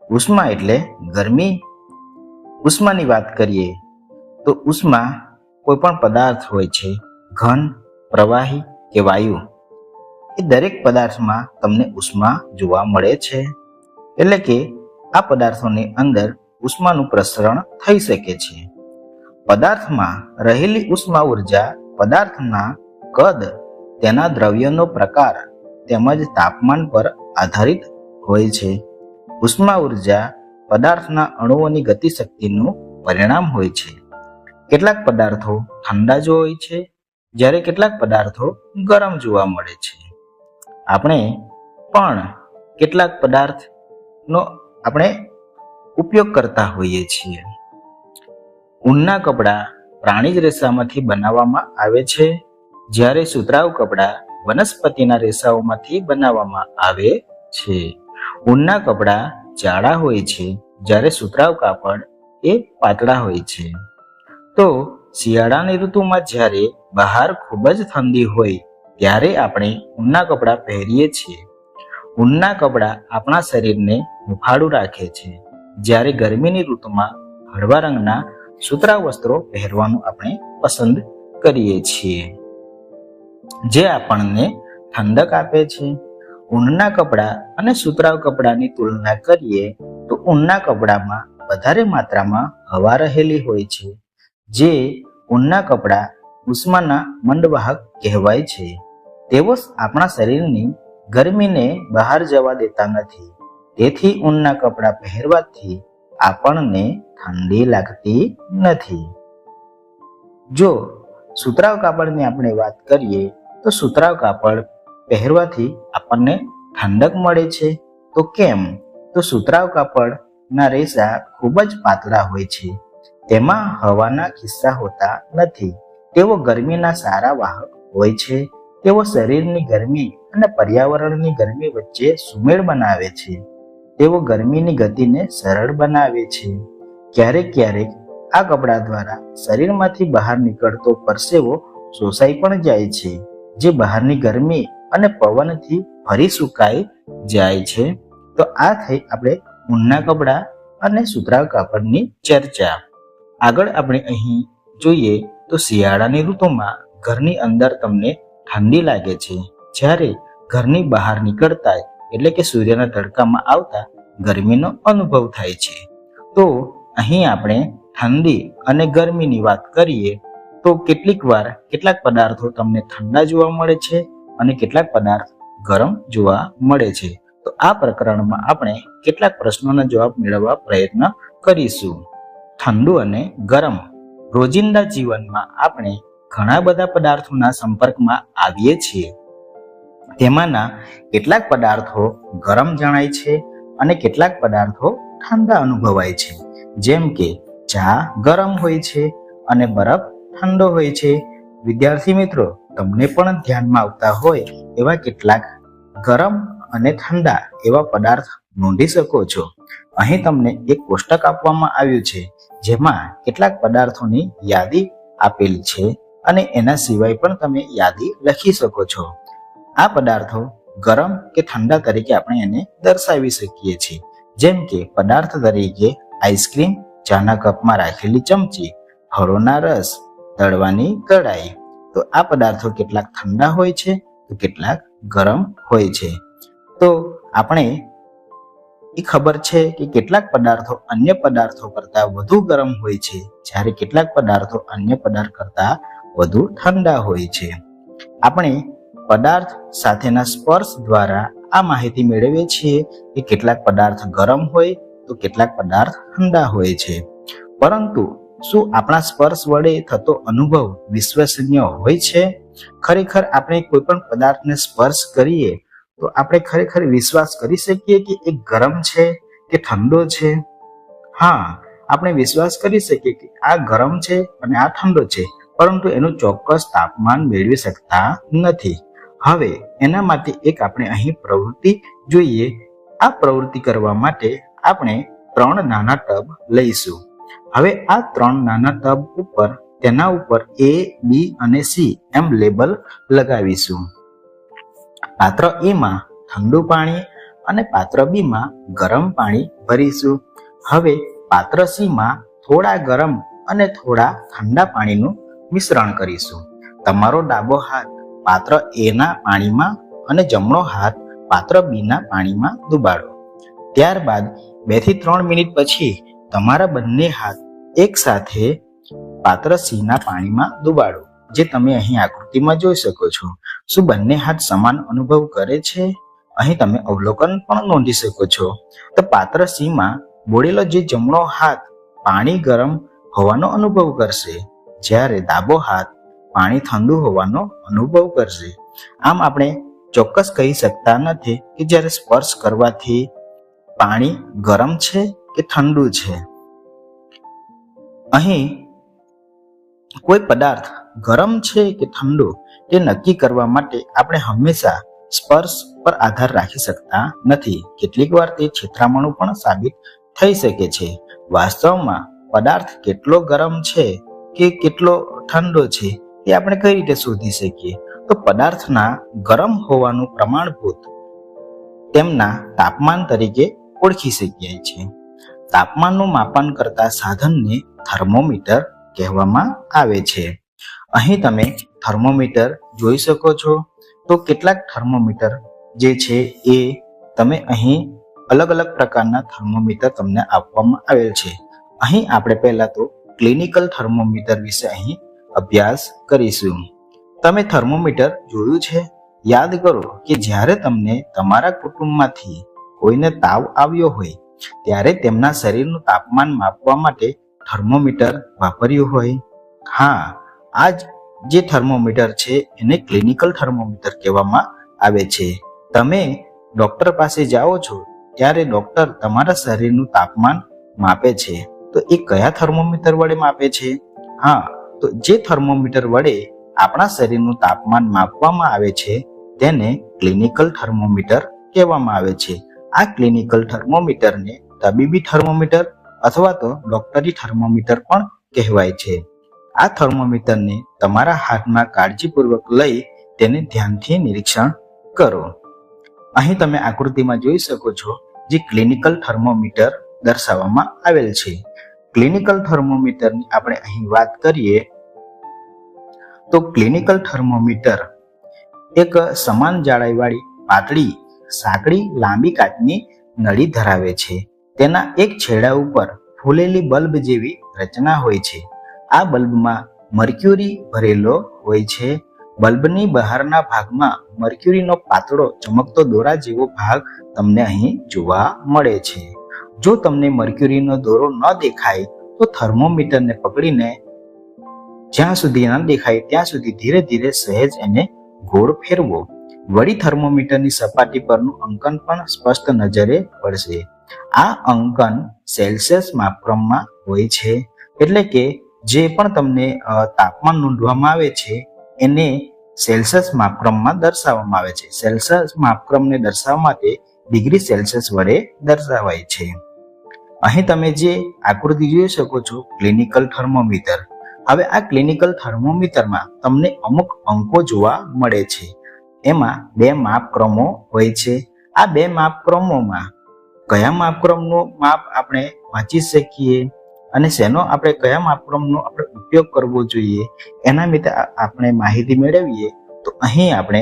ઉષ્મા એટલે ગરમી. ઉષ્માની વાત કરીએ તો ઉષ્મા કોઈ પણ પદાર્થ હોય છે, ઘન, પ્રવાહી કે વાયુ, એ દરેક પદાર્થમાં તમને ઉષ્મા જોવા મળે છે. એટલે કે આ પદાર્થોની અંદર ઉષ્માનું પ્રસરણ થઈ શકે છે. પદાર્થમાં રહેલી ઉષ્મા ઉર્જા પદાર્થના કદ, તેના દ્રવ્યનો પ્રકાર તેમજ તાપમાન પર આધારિત હોય છે. ઉષ્મા ઉર્જા પદાર્થના અણુઓની ગતિશક્તિનું પરિણામ હોય છે. કેટલાક પદાર્થો ઠંડા જ હોય છે, જ્યારે કેટલાક પદાર્થો ગરમ જોવા મળે છે. આપણે પણ કેટલાક પદાર્થનો ઉપયોગ કરતા હોઈએ છીએ. ઊનના કપડાં પ્રાણીજ રેસામાંથી બનાવવામાં આવે છે, જ્યારે સુતરાઉ કપડાં વનસ્પતિના રેસાઓમાંથી બનાવવામાં આવે છે. ઊનના કપડાં જાડા હોય છે, જ્યારે સુતરાઉ કાપડ એ પાતળા હોય છે. તો શિયાળાની ઋતુમાં જ્યારે બહાર ખૂબ જ ઠંડી હોય ત્યારે આપણે ઊનના કપડાં પહેરીએ છીએ. ઊનના કપડાં આપણા શરીરને હૂંફાળું રાખે છે, જ્યારે ગરમીની ઋતુમાં હળવા રંગના સુતરાઉ વસ્ત્રો પહેરવાનું આપણે પસંદ કરીએ છીએ, જે આપણને ઠંડક આપે છે. ઊનના કપડાં અને સુતરાઉ કપડાની તુલના કરીએ તો ઊનના કપડામાં વધારે માત્રામાં હવા રહેલી હોય છે, જે ઊનના કપડાં ઉષ્માના મંદવાહક કહેવાય છે. તેઓ આપણા શરીરની ગરમીને બહાર જવા દેતા નથી. તેથી ઊનના કપડાં પહેરવાથી આપણને ઠંડી લાગતી નથી. જો સુતરાઉ કાપડની આપણે વાત કરીએ તો સુતરાઉ કાપડ પહેરવાથી આપણને ઠંડક મળે છે. તો કેમ? તો સુતરાઉ કાપડના રેસા ખૂબ જ પાતળા હોય છે. તેમાં હવાના ખિસ્સા હોતા નથી. તેઓ ગરમીના સારા વાહક હોય છે. તેઓ શરીરની ગરમી અને પર્યાવરણની ગરમી વચ્ચે સુમેળ બનાવે છે. તેઓ ગરમીની ગતિને સરળ બનાવે છે. ક્યારેક ક્યારેક આ કપડા દ્વારા શરીરમાંથી બહાર નીકળતો પરસેવો શોષાઈ પણ જાય છે, જે બહારની ગરમી અને પવનથી ફરી સુકાઈ જાય છે. તો આ થઈ આપણે ઊનના કપડા અને સુતરાઉ કાપડની ચર્ચા. આગળ આપણે અહીં જોઈએ તો શિયાળાની ઋતુમાં ઘરની અંદર તમને ઠંડી લાગે છે, જ્યારે ઘરની બહાર નીકળતા એટલે કે સૂર્યના તડકામાં આવતા ગરમીનો અનુભવ થાય છે. તો અહીં આપણે ઠંડી અને ગરમીની વાત કરીએ તો કેટલીક વાર કેટલાક પદાર્થો તમને ઠંડા જોવા મળે છે અને કેટલાક પદાર્થ ગરમ જોવા મળે છે. તો આ પ્રકરણમાં આપણે કેટલાક પ્રશ્નોના જવાબ મેળવવા પ્રયત્ન કરીશું. ઠંડુ અને ગરમ. રોજિંદા જીવનમાં આપણે ઘણા બધા પદાર્થોના સંપર્કમાં આવીએ છીએ. તેમાંના કેટલાક પદાર્થો ગરમ જણાય છે અને કેટલાક પદાર્થો ઠંડા અનુભવાય છે. જેમ કે ચા ગરમ હોય છે અને બરફ ઠંડો હોય છે. વિદ્યાર્થી મિત્રો, તમને પણ ધ્યાનમાં આવતા હોય એવા કેટલાક ગરમ અને ઠંડા એવા પદાર્થ નોંધી શકો છો. અહીં તમને એક કોષ્ટક આપવામાં આવ્યું છે, જેમાં કેટલાક પદાર્થોની યાદી આપેલી છે અને એના સિવાય પણ તમે યાદી લખી શકો છો. આ પદાર્થો ગરમ કે ઠંડા તરીકે આપણે એને દર્શાવી શકીએ છીએ. જેમ કે પદાર્થ તરીકે આઈસ્ક્રીમ, ચાના કપમાં રાખેલી ચમચી, ફળોના રસ, તળવાની કઢાઈ. તો આ પદાર્થો કેટલાક ઠંડા હોય છે તો કેટલાક ગરમ હોય છે. તો આપણે એ ખબર છે કે કેટલાક પદાર્થો અન્ય પદાર્થો કરતા વધુ ગરમ હોય છે, જ્યારે કેટલાક પદાર્થો અન્ય પદાર્થ કરતા વધુ ઠંડા હોય છે. આપણે પદાર્થ સાથેના સ્પર્શ દ્વારા આ માહિતી મેળવીએ છીએ કે કેટલાક પદાર્થ ગરમ હોય તો કેટલાક પદાર્થ ઠંડા હોય છે. પરંતુ શું આપણા સ્પર્શ વડે થતો અનુભવ વિશ્વસનીય હોય છે? ખરેખર આપણે કોઈ પણ પદાર્થને સ્પર્શ કરીએ તો આપણે ખરેખર વિશ્વાસ કરી શકીએ કે એ ગરમ છે કે ઠંડો છે? હા, આપણે વિશ્વાસ કરી શકીએ કે આ ગરમ છે અને આ ઠંડો છે, પરંતુ એનું ચોક્કસ તાપમાન મેળવી શકતા નથી. હવે એના માટે એક આપણે અહીં પ્રવૃત્તિ જોઈએ. આ પ્રવૃત્તિ કરવા માટે આપણે 3 નાના ટબ લઈશું. હવે આ 3 નાના ટબ ઉપર તેના ઉપર A, B અને C એમ લેબલ લગાવીશું. પાત્ર A માં ઠંડુ પાણી અને પાત્ર બી માં ગરમ પાણી ભરીશું. હવે પાત્ર સી માં થોડા ગરમ અને થોડા ઠંડા પાણીનું મિશ્રણ કરીશું. તમારો ડાબો હાથ પાત્ર એ ના પાણીમાં અને જમણો હાથ પાત્ર બી ના પાણીમાં ડુબાડો. ત્યારબાદ 2 થી 3 મિનિટ પછી તમારા બંને હાથ એક સાથે પાત્ર સી ના પાણીમાં ડુબાડો, જે તમે અહીં આકૃતિમાં જોઈ શકો છો. શું બંને હાથ સમાન અનુભવ કરે છે? અહીં તમે અવલોકન પણ નોંધી શકો છો. તો પાત્ર સી માં બોળેલો જે જમણો હાથ પાણી ગરમ હોવાનો અનુભવ કરશે, જ્યારે ડાબો હાથ પાણી ઠંડુ હોવાનો અનુભવ કરશે. આમ આપણે ચોક્કસ કહી શકતા નથી કે જ્યારે સ્પર્શ કરવાથી પાણી ગરમ છે કે ઠંડુ છે. અહીં કોઈ પદાર્થ ગરમ છે કે ઠંડુ તે નક્કી કરવા માટે આપણે હંમેશા સ્પર્શ પર આધાર રાખી શકતા નથી. કેટલીક વાર તે છેતરામણું પણ સાબિત થઈ શકે છે. વાસ્તવમાં પદાર્થ કેટલો ગરમ છે કે કેટલો ઠંડો છે તે આપણે કઈ રીતે શોધી શકીએ? તો પદાર્થના ગરમ હોવાનું પ્રમાણભૂત તેમના તાપમાન તરીકે ઓળખી શકાય છે. તાપમાનનું માપન કરતા સાધનને થર્મોમીટર કહેવામાં આવે છે. અહીં તમે થર્મોમીટર જોઈ શકો છો. તો કેટલાક થર્મોમીટર જે છે એ તમે અહીં અલગ અલગ પ્રકારના થર્મોમીટર તમને આપવામાં આવેલ છે. અહીં આપણે પહેલા તો ક્લિનિકલ થર્મોમીટર વિશે અહીં અભ્યાસ કરીશું. તમે થર્મોમીટર જોયું છે? યાદ કરો કે જ્યારે તમને તમારા કુટુંબમાંથી કોઈને તાવ આવ્યો હોય ત્યારે તેમના શરીરનું તાપમાન માપવા માટે થર્મોમીટર વાપર્યું હોય. હા, આ જે થર્મોમીટર છે એને ક્લિનિકલ થર્મોમીટર કહેવામાં આવે છે. તમે ડોક્ટર પાસે જાઓ છો ત્યારે ડોક્ટર તમારા શરીરનું તાપમાન માપે છે. તો એ કયા થર્મોમીટર વડે માપે છે? હા, તો જે થર્મોમીટર વડે આપણા શરીરનું તાપમાન માપવામાં આવે છે તેને ક્લિનિકલ થર્મોમીટર કહેવામાં આવે છે. આ ક્લિનિકલ થર્મોમીટરને તબીબી થર્મોમીટર અથવા તો ડોક્ટરી થર્મોમીટર પણ કહેવાય છે. આ થર્મોમીટરને તમારા હાથમાં કાળજીપૂર્વક લઈ તેને ધ્યાનથી નિરીક્ષણ કરો. અહીં તમે આકૃતિમાં જોઈ શકો છો જે ક્લિનિકલ થર્મોમીટર દર્શાવવામાં આવેલ છે. ક્લિનિકલ થર્મોમીટરની આપણે અહીં વાત કરીએ તો ક્લિનિકલ થર્મોમીટર એક સમાન જાડાઈવાળી પાતળી સાંકડી લાંબી કાચની નળી ધરાવે છે. તેના એક છેડા ઉપર ફૂલેલી બલ્બ જેવી રચના હોય છે. આ બલ્બમાં મર્ક્યુરી ભરેલો હોય છે. બલ્બની બહારના ભાગમાં મર્ક્યુરીનો પાતળો ચમકતો દોરા જેવો ભાગ તમને અહીં જોવા મળે છે. જો તમને મર્ક્યુરીનો દોરો ન દેખાય તો થર્મોમીટરને પકડીને જ્યાં સુધી ન દેખાય ત્યાં સુધી ધીરે ધીરે સહેજ એને ગોળ ફેરવો. વળી થર્મોમીટરની સપાટી પરનું અંકન પણ સ્પષ્ટ નજરે પડશે. આ અંકન સેલ્સિયસ માપક્રમમાં હોય છે. એટલે કે જે પણ તમને તાપમાન નોંધવામાં આવે છે એને સેલ્સિયસ માપક્રમમાં દર્શાવવામાં આવે છે. સેલ્સિયસ માપક્રમને દર્શાવવા માટે ડિગ્રી સેલ્સિયસ વડે દર્શાવાય છે. અહીં તમે જે આકૃતિ જોઈ શકો છો ક્લિનિકલ થર્મોમીટર. હવે આ ક્લિનિકલ થર્મોમીટરમાં તમને અમુક અંકો જોવા મળે છે. એમાં 2 માપક્રમો હોય છે. આ 2 માપક્રમોમાં કયા માપક્રમનું માપ આપણે વાંચી શકીએ અને શેનો આપણે કયા માપક્રમનો આપણે ઉપયોગ કરવો જોઈએ એના વિશે આપણે માહિતી મેળવીએ તો અહીં આપણે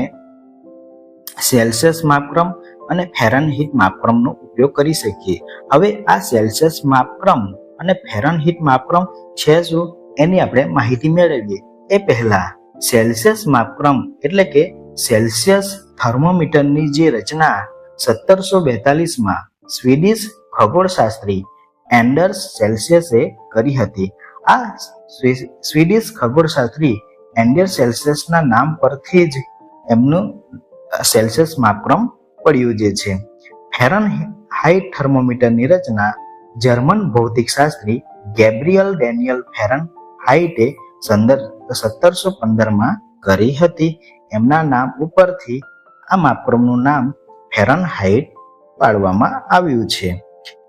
સેલ્સિયસ માપક્રમ અને ફેરનહીટ માપક્રમનો ઉપયોગ કરી શકીએ. હવે આ સેલ્સિયસ માપક્રમ અને ફેરનહીટ માપક્રમ છે શું એની આપણે માહિતી મેળવીએ. એ પહેલા સેલ્સિયસ માપક્રમ એટલે કે સેલ્સિયસ થર્મોમીટરની જે રચના 1742માં સ્વીડિશ ખગોળશાસ્ત્રી એન્ડર્સ સેલ્સિયસે કરી હતી. આ સ્વીડિશ ખગોળશાસ્ત્રી એન્ડર્સ સેલ્સિયસના નામ પરથી જ એમનું સેલ્સિયસ માપક્રમ પડ્યું જે છે. ફેરનહાઇટ થર્મોમીટરની રચના જર્મન ભૌતિકશાસ્ત્રી ગેબ્રિયલ ડેનિયલ ફેરનહાઇટે 1715માં કરી હતી. એમના નામ ઉપરથી આ માપક્રમનું નામ ફેરનહાઇટ પાડવામાં આવ્યું છે.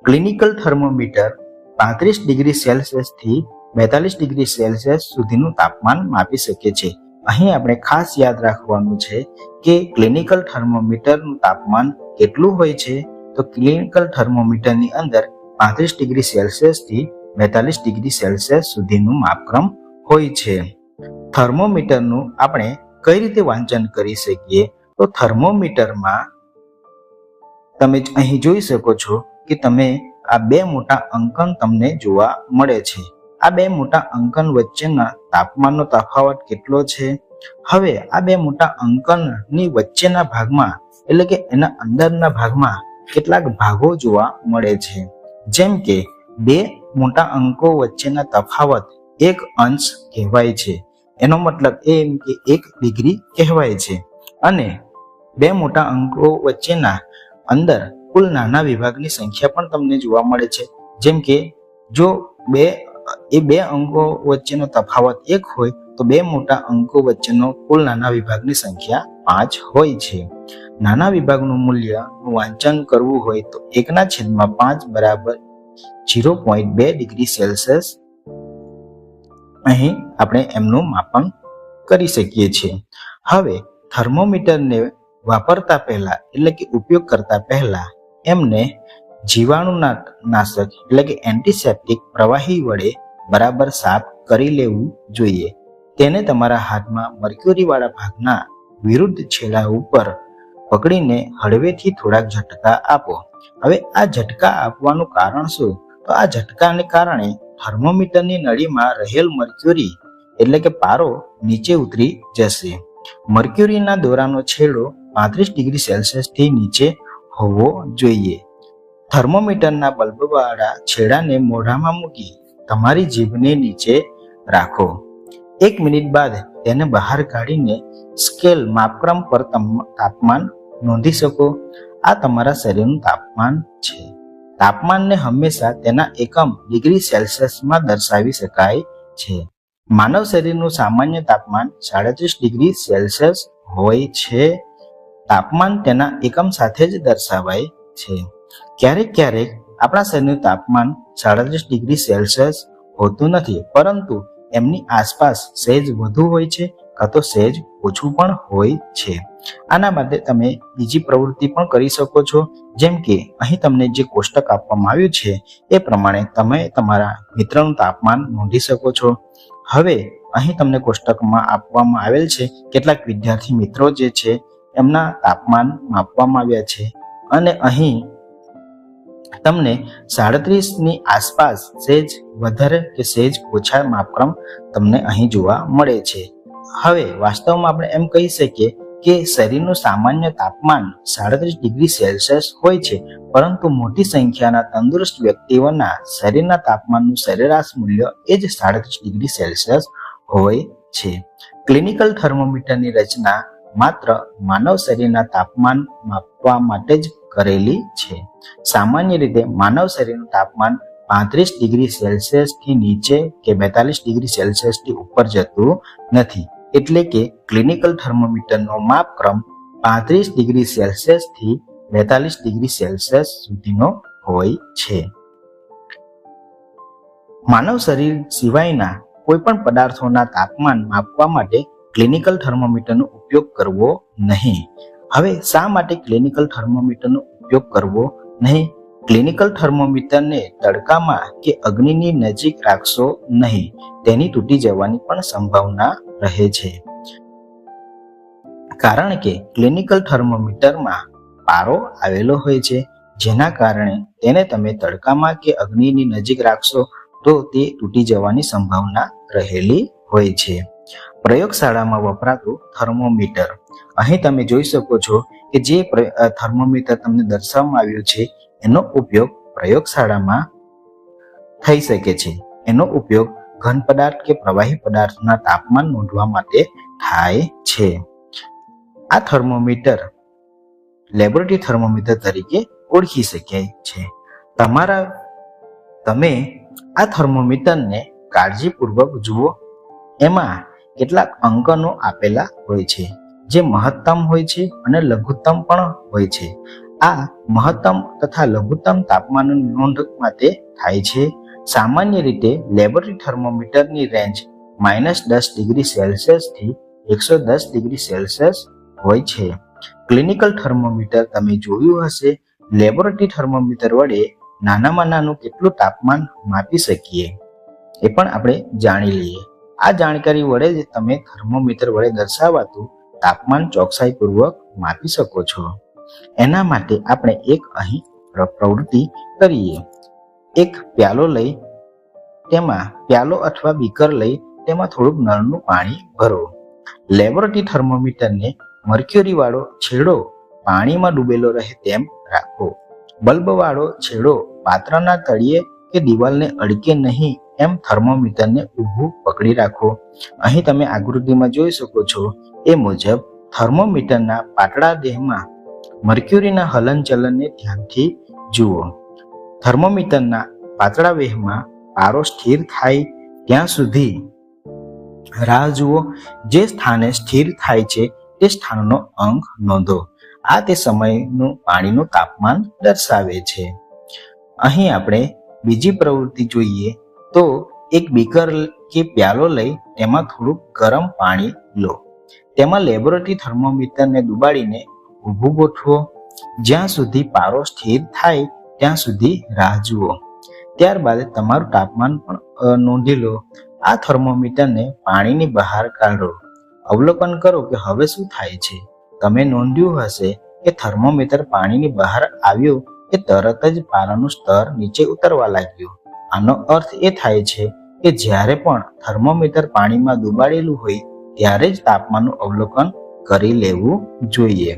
ક્લિનિકલ થર્મોમીટર 35 ડિગ્રી સેલ્સિયસ થી 42 ડિગ્રી સેલ્સિયસ સુધીનું તાપમાન માપી શકે છે. અહીં આપણે ખાસ યાદ રાખવાનું છે કે ક્લિનિકલ થર્મોમીટરનું તાપમાન કેટલું હોય છે? તો ક્લિનિકલ થર્મોમીટરની અંદર 35 ડિગ્રી સેલ્સિયસ થી 42 ડિગ્રી સેલ્સિયસ સુધીનું માપક્રમ હોય છે. થર્મોમીટરનું આપણે કઈ રીતે વાંચન કરી શકીએ? તો થર્મોમીટરમાં તમે અહીં જોઈ શકો છો કે તમે આ બે મોટા અંકન તમને જોવા મળે છે. આ બે મોટા અંકન વચ્ચેના તાપમાનનો તફાવત કેટલો છે? હવે આ બે મોટા અંકનની વચ્ચેના ભાગમાં એટલે કે એના અંદરના ભાગમાં કેટલાક ભાગો જોવા મળે છે. જેમ કે બે મોટા અંકો વચ્ચેના તફાવત 1 અંશ કહેવાય છે. એનો મતલબ એમ કે 1 ડિગ્રી કહેવાય છે. અને બે મોટા અંકો વચ્ચેના અંદર કુલ નાના વિભાગની સંખ્યા પણ તમને જોવા મળે છે. જેમ કે જો બે અંકો વચ્ચેનો તફાવત 1 હોય તો બે મોટા અંકો વચ્ચેનો કુલ નાના વિભાગની સંખ્યા 5 હોય છે. નાના વિભાગનું મૂલ્યનું વાંચન કરવું હોય તો 1/5 બરાબર 0.2 ડિગ્રી સેલ્સિયસ અહીં આપણે એમનું માપન કરી શકીએ છીએ. હવે થર્મોમીટરને વાપરતા પહેલા એટલે કે ઉપયોગ કરતા પહેલા એમને જીવાણુનાશક એટલે કે એન્ટિસેપ્ટિક પ્રવાહી વડે બરાબર સાફ કરી લેવું જોઈએ. તેને તમારા હાથમાં મર્ક્યુરી વાળા ભાગના વિરુદ્ધ છેડા ઉપર પકડીને હળવેથી થોડાક ઝટકા આપો. હવે આ ઝટકા આપવાનું કારણ શું? તો આ ઝટકાને કારણે થર્મોમીટરની નળીમાં રહેલ મર્ક્યુરી એટલે કે પારો નીચે ઉતરી જશે. મર્ક્યુરીના દોરાનો છેડો 35 ડિગ્રી સેલ્સિયસ થી નીચે હોવો જોઈએ. થર્મોમીટરના બલ્બવાળા છેડાને મોઢામાં મૂકી તમારી જીભને નીચે રાખો. 1 મિનિટ બાદ તેને બહાર કાઢીને સ્કેલ માપક્રમ પર તાપમાન નોંધી શકો. આ તમારા શરીરનું તાપમાન છે. તાપમાનને હંમેશા તેના એકમ ડિગ્રી સેલ્સિયસમાં દર્શાવી શકાય છે. માનવ શરીરનું સામાન્ય તાપમાન 37 ડિગ્રી સેલ્સિયસ હોય છે. તાપમાન તેના એકમ સાથે જ દર્શાવાય છે. ક્યારેક ક્યારેક આપણા શરીરનું તાપમાન 37 ડિગ્રી સેલ્સિયસ હોતું નથી, પરંતુ એમની આસપાસ સહેજ વધુ હોય છે કાં તો સહેજ ઓછું પણ હોય છે. આના માટે તમે બીજી પ્રવૃત્તિ પણ કરી શકો છો. જેમ કે અહીં તમને જે કોષ્ટક આપવામાં આવ્યું છે એ પ્રમાણે તમે તમારા મિત્રનું તાપમાન નોંધી શકો છો. હવે અહીં તમને કોષ્ટકમાં આપવામાં આવેલ છે કેટલાક વિદ્યાર્થી મિત્રો જે છે એમના તાપમાન માપવામાં આવ્યા છે અને અહીં તમને 37 ની આસપાસ સહેજ વધારે કે સહેજ ઓછા માપક્રમ તમને અહીં જોવા મળે છે. હવે વાસ્તવમાં આપણે એમ કહી શકીએ કે શરીરનું સામાન્ય તાપમાન 37 ડિગ્રી સેલ્સિયસ હોય છે, પરંતુ મોટી સંખ્યાના તંદુરસ્ત વ્યક્તિઓના શરીરના તાપમાનનું સરેરાશ મૂલ્ય એ જ 37 ડિગ્રી સેલ્સિયસ હોય છે. ક્લિનિકલ થર્મોમીટરની રચના માત્ર માનવ શરીરના તાપમાન માપવા માટે જ કરેલી છે. સામાન્ય રીતે માનવ શરીરનું તાપમાન 35 ડિગ્રી સેલ્સિયસ થી નીચે કે 42 ડિગ્રી સેલ્સિયસ થી ઉપર જતું નથી. એટલે કે ક્લિનિકલ થર્મોમીટરનો માપક્રમ 35 ડિગ્રી સેલ્સિયસ થી 42 ડિગ્રી સેલ્સિયસ સુધીનો હોય છે. માનવ શરીર સિવાયના કોઈ પણ પદાર્થોના તાપમાન માપવા માટે ક્લિનિકલ થર્મોમીટરનો ઉપયોગ કરવો નહીં. હવે શા માટે ક્લિનિકલ થર્મોમીટરનો ઉપયોગ કરવો નહીં? ક્લિનિકલ થર્મોમીટરને તડકામાં કે અગ્નિની નજીક રાખશો નહીં. તેની તૂટી જવાની પણ સંભાવના રહે છે. કારણ કે ક્લિનિકલ થર્મોમીટરમાં પારો આવેલો હોય છે, જેના કારણે તેને તમે તડકામાં કે અગ્નિની નજીક રાખશો તો તે તૂટી જવાની સંભાવના રહેલી હોય છે. પ્રયોગશાળામાં વપરાતું થર્મોમીટર. અહીં તમે જોઈ શકો છો કે જે થર્મોમીટર તમને દર્શાવવામાં આવ્યું છે એનો ઉપયોગ પ્રયોગશાળામાં થઈ શકે છે. એનો ઉપયોગ ઘન પદાર્થ કે પ્રવાહી પદાર્થના તાપમાન નોંધવા માટે થાય છે. આ થર્મોમીટર લેબોરેટરી થર્મોમીટર તરીકે ઓળખી શકાય છે. તમે આ થર્મોમીટરને કાળજીપૂર્વક જુઓ. એમાં કેટલાક અંકનો આપેલા હોય છે જે મહત્તમ હોય છે અને લઘુત્તમ પણ હોય છે. આ મહત્તમ તથા લઘુત્તમ તાપમાનની નોંધ માટે થાય છે. સામાન્ય રીતે લેબોરેટરી થર્મોમીટરની રેન્જ -10 ડિગ્રી સેલ્સિયસ થી 110 ડિગ્રી સેલ્સિયસ હોય છે. ક્લિનિકલ થર્મોમીટર તમે જોયું હશે. લેબોરેટરી થર્મોમીટર વડે નાનામાં નાનું કેટલું તાપમાન માપી શકીએ એ પણ આપણે જાણી લઈએ. આ જાણકારી વડે જ તમે થર્મોમીટર વડે દર્શાવાતું તાપમાન ચોકસાઈપૂર્વક માપી શકો છો. એના માટે આપણે એક અહીં પ્રવૃત્તિ કરીએ. એક પ્યાલો અથવા બીકર લઈ તેમાં થોડુંક નળનું પાણી ભરો. લેબોરેટરી થર્મોમીટરને મર્ક્યુરી વાળો છેડો પાણીમાં ડૂબેલો રહે તેમ રાખો. બલ્બ વાળો છેડો પાત્રના તળિયે કે દિવાલને અડકે નહીં એમ થર્મોમીટરને ઊભું પકડી રાખો. અહીં તમે આકૃતિમાં જોઈ શકો છો એ મુજબ થર્મોમીટરના પાતળા દેહમાં મર્ક્યુરીના હલનચલનને ધ્યાનથી જુઓ. થર્મોમીટરના પાતળા દેહમાં પારો સ્થિર થાય ત્યાં સુધી રાહ જુઓ. જે સ્થાને સ્થિર થાય છે તે સ્થાનનો અંક નોંધો. આ તે સમયનું પાણીનું તાપમાન દર્શાવે છે. અહીં આપણે બીજી પ્રવૃત્તિ જોઈએ તો એક બીકર કે પ્યાલો લઈ તેમાં થોડુંક ગરમ પાણી લો. તેમાં લેબોરેટરી થર્મોમીટરને ડુબાડીને ઊભું ગોઠવો. જ્યાં સુધી પારો સ્થિર થાય ત્યાં સુધી રાહ જુઓ. ત્યારબાદ તમારું તાપમાન પણ નોંધી લો. આ થર્મોમીટરને પાણીની બહાર કાઢો. અવલોકન કરો કે હવે શું થાય છે. તમે નોંધ્યું હશે કે થર્મોમીટર પાણીની બહાર આવ્યું કે તરત જ પારાનું સ્તર નીચે ઉતરવા લાગ્યું. આનો અર્થ એ થાય છે કે જ્યારે પણ થર્મોમીટર પાણીમાં ડૂબાડેલું હોય ત્યારે જ તાપમાનનું અવલોકન કરી લેવું જોઈએ.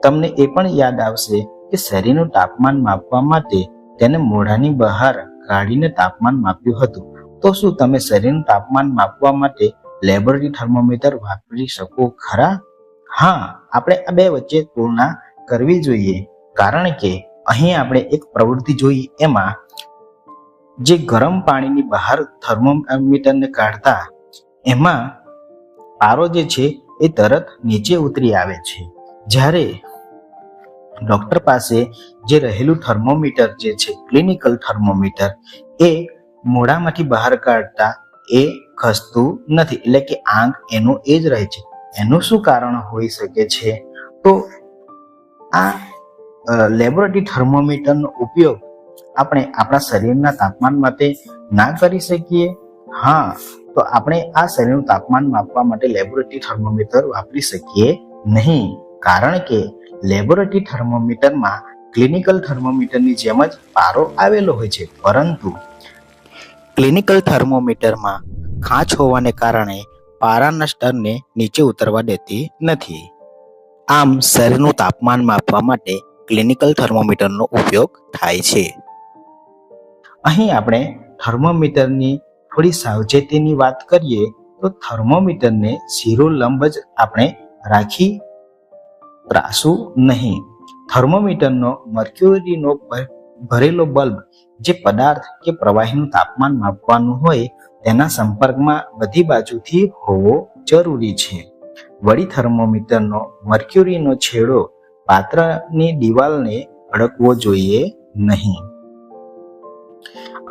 તમને એ પણ યાદ આવશે કે શરીરનું તાપમાન માપવા માટે તેને મોઢાની બહાર કાઢીને તાપમાન માપ્યું હતું. તો શું તમે શરીરનું તાપમાન માપવા માટે લેબોરેટરી થર્મોમીટર વાપરી શકો ખરા? હા, આપણે આ બે વચ્ચે તુલના કરવી જોઈએ. કારણ કે અહીં આપણે એક પ્રવૃત્તિ જોઈ એમાં જે ગરમ પાણીની બહાર થર્મોમીટરને કાઢતા એમાં પારો જે છે એ તરત નીચે ઉતરી આવે છે. જ્યારે ડોક્ટર પાસે જે રહેલું થર્મોમીટર જે છે ક્લિનિકલ થર્મોમીટર એ મોઢામાંથી બહાર કાઢતા એ ખસતું નથી, એટલે કે આંક એનું એ જ રહે છે. એનું શું કારણ હોઈ શકે છે? તો આ લેબોરેટરી થર્મોમીટરનો ઉપયોગ આપણે આપણા શરીરના તાપમાન માટે ના કરી શકીએ? હા, તો આપણે આ શરીરનું તાપમાન માપવા માટે લેબોરેટરી થર્મોમીટર વાપરી શકીએ નહીં. કારણ કે લેબોરેટરી થર્મોમીટરમાં ક્લિનિકલ થર્મોમીટરની જેમ જ પારો આવેલો હોય છે, પરંતુ ક્લિનિકલ થર્મોમીટરમાં કાચ હોવાને કારણે પારાના સ્તરને નીચે ઉતરવા દેતી નથી. આમ શરીરનું તાપમાન માપવા માટે ક્લિનિકલ થર્મોમીટરનો ઉપયોગ થાય છે. અહીં આપણે થર્મોમીટરની થોડી સાવચેતીની વાત કરીએ તો થર્મોમીટરને શિરોલંબ જ આપણે રાખી ત્રાસવું નહીં. થર્મોમીટરનો મર્ક્યુરીનો ભરેલો બલ્બ જે પદાર્થ કે પ્રવાહીનું તાપમાન માપવાનું હોય તેના સંપર્કમાં બધી બાજુથી હોવો જરૂરી છે. વળી થર્મોમીટરનો મર્ક્યુરીનો છેડો પાત્રની દિવાલને અડકવો જોઈએ નહીં.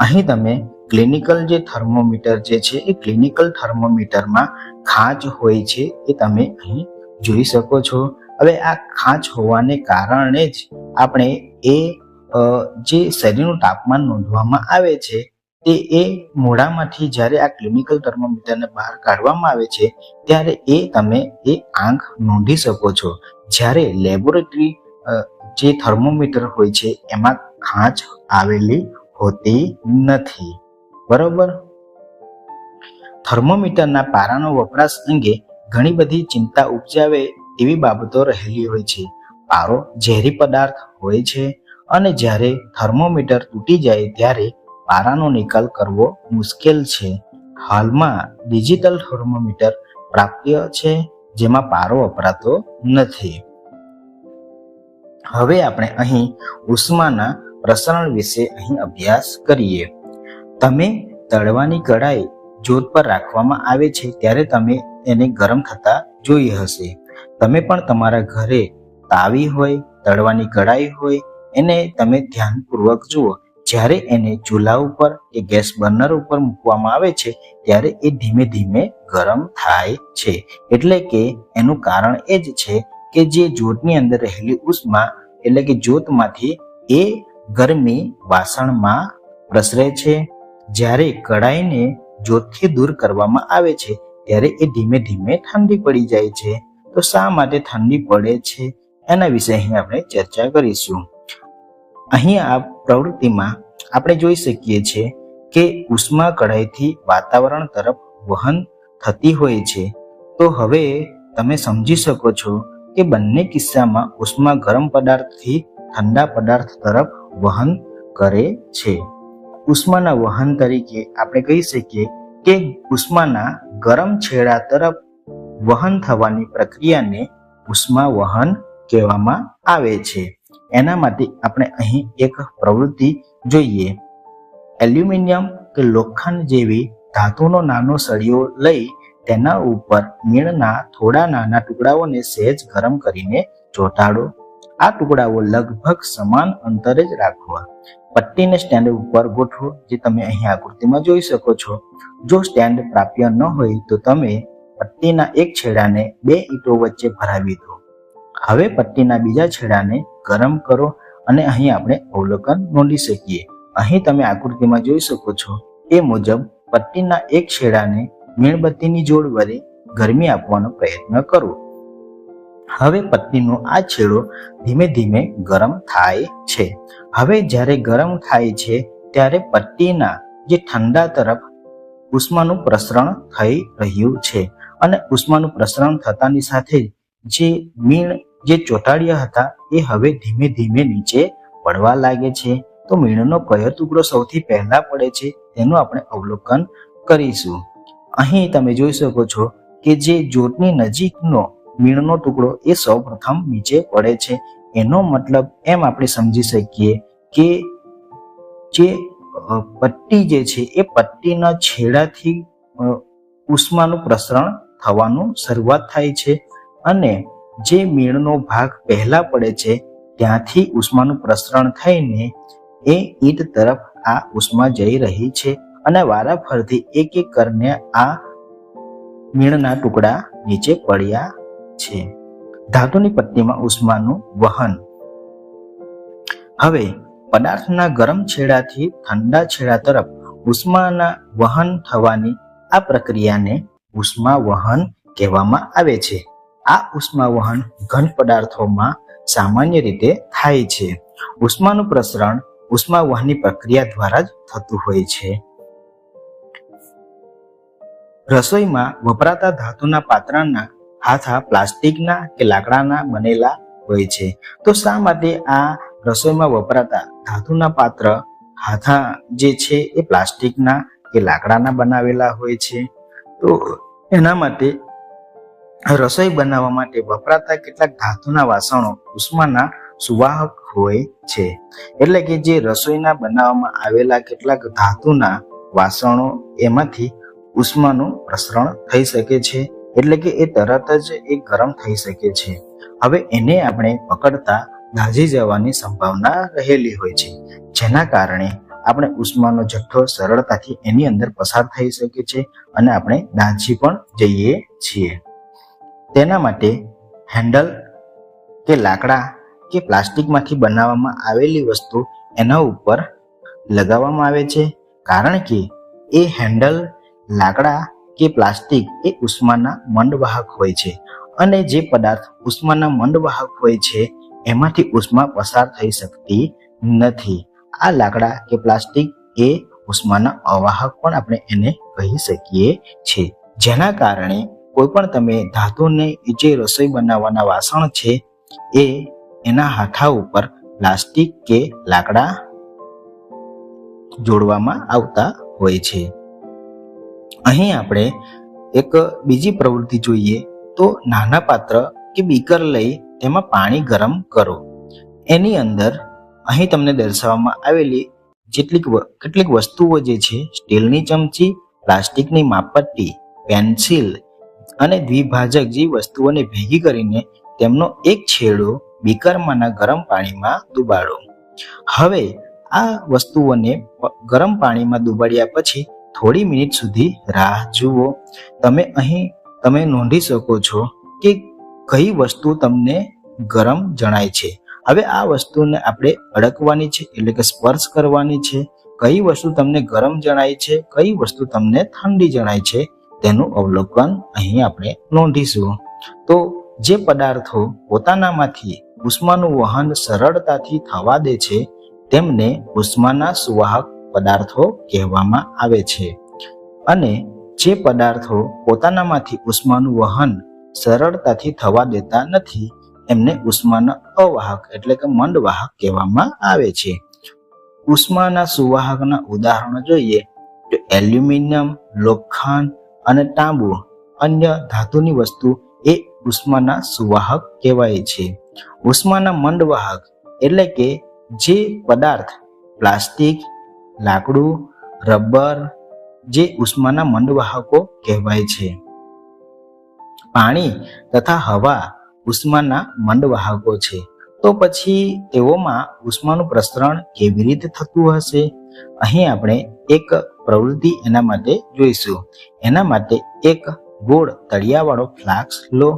અહીં તમે ક્લિનિકલ જે થર્મોમીટર જે છે એ ક્લિનિકલ થર્મોમીટરમાં ખાંચ હોય છે એ તમે અહીં જોઈ શકો છો. હવે આ ખાંચ હોવાને કારણે જ આપણે એ જે શરીરનું તાપમાન નોંધવામાં આવે છે તે એ મોઢામાંથી જ્યારે આ ક્લિનિકલ થર્મોમીટરને બહાર કાઢવામાં આવે છે ત્યારે એ તમે એ આંક નોંધી શકો છો. જ્યારે લેબોરેટરી જે થર્મોમીટર હોય છે એમાં ખાંચ આવેલી હોતી નથી. બરોબર. થર્મોમીટરના પારાનો વપરાશ અંગે ઘણી બધી ચિંતા ઉપજાવે એવી બાબતો રહેલી હોય છે. પારો ઝેરી પદાર્થ હોય છે અને જ્યારે થર્મોમીટર તૂટી જાય ત્યારે પારાનો નિકાલ કરવો મુશ્કેલ છે. હાલમાં ડિજિટલ થર્મોમીટર પ્રાપ્ય છે જેમાં પારો વપરાતો નથી. હવે આપણે અહીં ઉષ્માના પ્રસરણ વિશે અહીં અભ્યાસ કરીએ. તમે તળવાની કઢાઈ જોત પર રાખવામાં આવે છે ત્યારે તમે એને ગરમ થતા જોઈ હશે. તમે પણ તમારા ઘરે તાવી હોય, તળવાની કઢાઈ હોય એને તમે ધ્યાનપૂર્વક જુઓ જ્યારે એને ચૂલા ઉપર કે ગેસ બર્નર ઉપર મૂકવામાં આવે છે ત્યારે એ ધીમે ધીમે ગરમ થાય છે. એટલે કે એનું કારણ એ જ છે કે જે જ્યોતની અંદર રહેલી ઉષ્મા એટલે કે જ્યોતમાંથી એ ગરમી વાસણમાં પ્રસરે છે. જ્યારે કઢાઈને જ્યોતથી દૂર કરવામાં આવે છે ત્યારે એ ધીમે ધીમે ઠંડી પડી જાય છે. તો શા માટે ઠંડી પડે છે એના વિશે અહીં આપણે ચર્ચા કરીશું. અહીં આ પ્રવૃત્તિમાં આપણે જોઈ શકીએ છીએ કે ઉષ્મા કઢાઈથી વાતાવરણ તરફ વહન થતી હોય છે. તો હવે તમે સમજી શકો છો કે બંને કિસ્સામાં ઉષ્મા ગરમ પદાર્થથી ઠંડા પદાર્થ તરફ વહન કરે છે. ઉષ્માના વહન તરીકે આપણે કહી શકીએ કે ઉષ્માના ગરમ છેડા તરફ વહન થવાની પ્રક્રિયાને ઉષ્મા વહન કહેવામાં આવે છે. એના માટે આપણે અહીં એક પ્રવૃત્તિ જોઈએ. એલ્યુમિનિયમ કે લોખંડ જેવી ધાતુનો નાનો સળિયો લઈ તેના ઉપર મીણના થોડા નાના ટુકડાઓને સહેજ ગરમ કરીને ચોંટાડો. આ ટુકડાઓ લગભગ સમાન અંતરે જ રાખવા. પટ્ટીને સ્ટેન્ડ ઉપર ગોઠવો, જે તમે અહીં આકૃતિમાં જોઈ શકો છો. જો સ્ટેન્ડ પ્રાપ્ય ન હોય તો તમે પટ્ટીના એક છેડાને બે ઈંટો વચ્ચે ભરાવી દો. હવે પટ્ટીના બીજા છેડાને ગરમ કરો અને અહીં આપણે અવલોકન નોંધી શકીએ. અહીં તમે આકૃતિમાં જોઈ શકો છો એ મુજબ પટ્ટીના એક છેડાને મીણબત્તીની જોડ વડે ગરમી આપવાનો પ્રયત્ન કરો. હવે પટ્ટીનો આ છેડો ધીમે ધીમે ગરમ થાય છે. હવે જ્યારે ગરમ થાય છે ત્યારે પટ્ટીના જે ઠંડા તરફ ઉષ્માનું પ્રસરણ થઈ રહ્યું છે અને ઉષ્માનું પ્રસરણ થતાની સાથે જે મીણ જે ચોંટાડ્યા હતા એ હવે ધીમે ધીમે નીચે પડવા લાગે છે. તો મીણનો કયો ટુકડો સૌથી પહેલા પડે છે તેનું આપણે અવલોકન કરીશું. અહીં તમે જોઈ શકો છો કે જે જ્યોતની નજીકનો મીણનો ટુકડો એ સૌ પ્રથમ નીચે પડે છે. એનો મતલબ એમ આપણે સમજી શકીએ કે જે પટ્ટી જે છે એ પટ્ટીના છેડાથી ઉષ્માનું પ્રસરણ થવાનું શરૂઆત થાય છે અને જે મીણનો ભાગ પહેલા પડે છે ત્યાંથી ઉષ્માનું પ્રસરણ થઈને એ ઈંટ તરફ આ ઉષ્મા જઈ રહી છે અને વારાફરતી એક એક કરીને આ મીણના ટુકડા નીચે પડ્યા છે. ધાતુની પટ્ટીમાં ઉષ્માનું વહન. હવે પદાર્થના ગરમ છેડાથી ઠંડા છેડા તરફ ઉષ્માના વહન થવાની આ પ્રક્રિયાને ઉષ્મા વહન કહેવામાં આવે છે. આ ઉષ્મા વહન ઘન પદાર્થોમાં સામાન્ય રીતે થાય છે. ઉષ્માનું પ્રસરણ ઉષ્મા વહનની પ્રક્રિયા દ્વારા જ થતું હોય છે. રસોઈમાં વપરાતા ધાતુના પાત્રના હાથા પ્લાસ્ટિકના કે લાકડાના બનેલા હોય છે. તો શા માટે આ રસોઈમાં વપરાતા ધાતુના પાત્ર હાથા જે છે એ પ્લાસ્ટિકના કે લાકડાના બનાવેલા હોય છે? તો એના માટે રસોઈ બનાવવા માટે વપરાતા કેટલાક ધાતુના વાસણો ઉષ્માના સુવાહક હોય છે. એટલે કે જે રસોઈના બનાવવામાં આવેલા કેટલાક ધાતુના વાસણો એમાંથી ઉષ્માનું પ્રસરણ થઈ શકે છે. એટલે કે એ તરત જ એ ગરમ થઈ શકે છે. હવે એને આપણે પકડતા દાઝી જવાની સંભાવના રહેલી હોય છે, જેના કારણે આપણે ઉષ્માનો જથ્થો સરળતાથી એની અંદર પસાર થઈ શકે છે અને આપણે દાઝી પણ જઈએ છીએ. તેના માટે હેન્ડલ કે લાકડા કે પ્લાસ્ટિકમાંથી બનાવવામાં આવેલી વસ્તુ એના ઉપર લગાવવામાં આવે છે, કારણ કે એ હેન્ડલ લાકડા કે પ્લાસ્ટિક એ ઉષ્માના મંદવાહક હોય છે અને જે પદાર્થ ઉષ્માના મંદવાહક હોય છે એમાંથી ઉષ્મા પસાર થઈ શકતી નથી. આ લાકડા કે પ્લાસ્ટિક એ ઉષ્માના અવાહક પણ આપણે એને કહી શકીએ છીએ. જેના કારણે કોઈ પણ તમે ધાતુને જે રસોઈ બનાવવાના વાસણ છે એ એના હાથા ઉપર પ્લાસ્ટિક કે લાકડા જોડવામાં આવતા હોય છે. અહીં આપણે એક બીજી પ્રવૃત્તિ જોઈએ તો નાના પાત્ર કે બીકર લઈ તેમાં પાણી ગરમ કરો. એની અંદર અહીં તમને દર્શાવવામાં આવેલી કેટલીક વસ્તુઓ જે છે સ્ટીલની ચમચી, પ્લાસ્ટિકની માપપટ્ટી, પેન્સિલ અને દ્વિભાજક જેવી વસ્તુઓને ભેગી કરીને તેમનો એક છેડો બીકરમાંના ગરમ પાણીમાં ડુબાડો. હવે આ વસ્તુઓને ગરમ પાણીમાં ડુબાડ્યા પછી થોડી મિનિટ સુધી રાહ જુઓ. તમે નોંધી શકો છો કે કઈ વસ્તુ તમને ગરમ જણાય છે. હવે આ વસ્તુને આપણે અડકવાની છે, એટલે કે સ્પર્શ કરવાની છે. કઈ વસ્તુ તમને ગરમ જણાય છે, કઈ વસ્તુ તમને ઠંડી જણાય છે, તેનું અવલોકન અહીં આપણે નોંધીશું. તો જે પદાર્થો પોતાનામાંથી ઉષ્માનું વહન સરળતાથી થવા દે છે તેમને ઉષ્માના સુવાહક પદાર્થો કહેવામાં આવે છે. અને જે પદાર્થો પોતાનામાંથી ઉષ્માનું વહન સરળતાથી થવા દેતા નથી એમને ઉષ્માના અવાહક એટલે કે મંદવાહક કહેવામાં આવે છે. ઉષ્માના સુવાહકના ઉદાહરણો જોઈએ તો એલ્યુમિનિયમ, લોખંડ અને તાંબુ અન્ય ધાતુની વસ્તુ એ ઉષ્માના સુવાહક કહેવાય છે. ઉષ્માના મંદવાહક એટલે કે જે પદાર્થ પ્લાસ્ટિક, લાકડું, રબર જે ઉષ્માના મંદવાહકો કહેવાય છે. પાણી તથા હવા ઉષ્માના મંદવાહકો છે. તો પછી તેઓમાં ઉષ્માનું પ્રસરણ કેવી રીતે થતું હશે? અહીં આપણે એક પ્રવૃત્તિ એના માટે જોઈશું. એના માટે એક ગોળ તળિયાવાળો ફ્લાસ્ક લો.